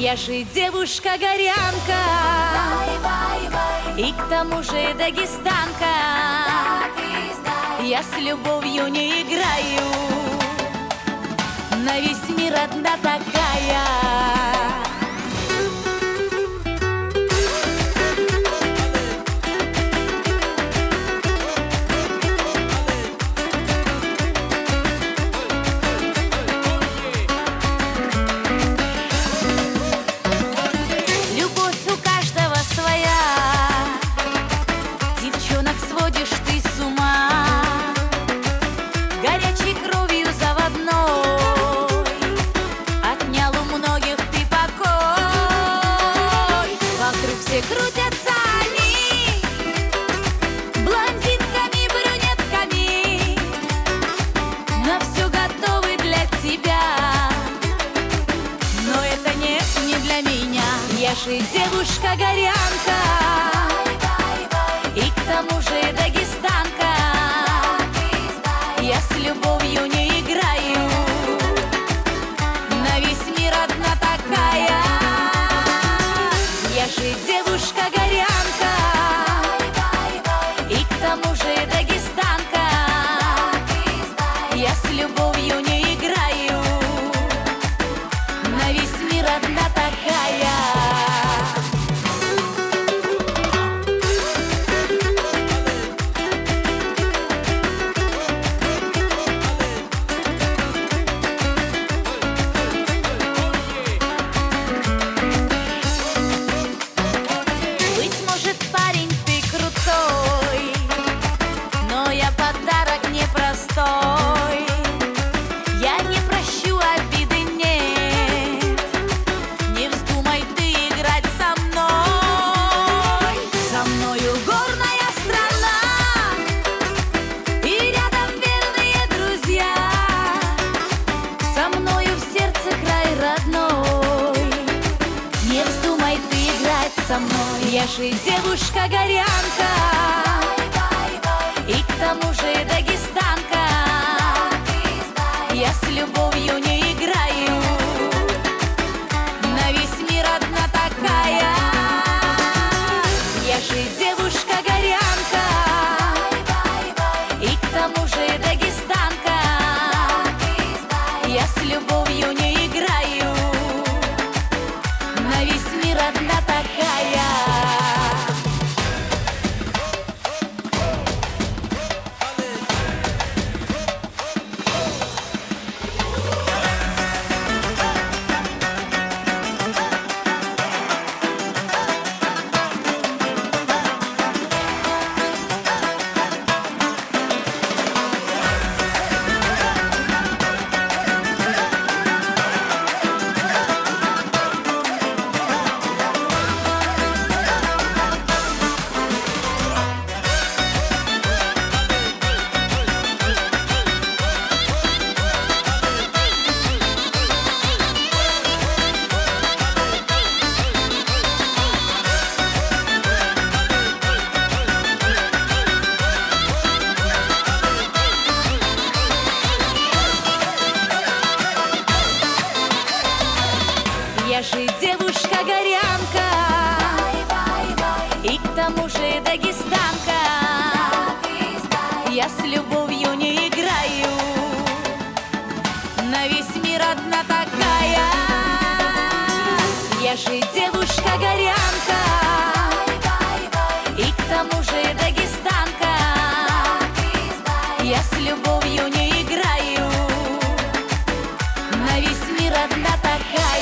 Я же девушка-горянка, и к тому же дагестанка. Я с любовью не играю, на весь мир одна такая. Сводишь ты с ума горячей кровью заводной, отнял у многих ты покой. Вокруг все крутятся они блондинками, брюнетками, на все готовы для тебя, но это не для меня. Я же девушка-горянка, и к тому же дагестанка. Я с любовью не играю, на весь мир одна такая. Я же девушка-горянка, и к тому же дагестанка. Я с любовью не играю, на весь мир одна такая. Парень, ты крутой, но я подарок непростой. Я не прощу обиды, нет, не вздумай ты играть со мной. Со мною горная страна и рядом верные друзья. Со мною в сердце край родной, не вздумай ты играть со мной. Я же девушка-горянка, и к тому же дагестанка. Я с любовью не играю, на весь мир одна такая. Я же девушка-горянка, и к тому же дагестанка. Я с любовью не играю, на весь мир одна такая. Я же девушка-горянка, и к тому же дагестанка. Я с любовью не играю, на весь мир одна такая. Я же девушка-горянка, и к тому же дагестанка. Я с любовью не играю, на весь мир одна такая.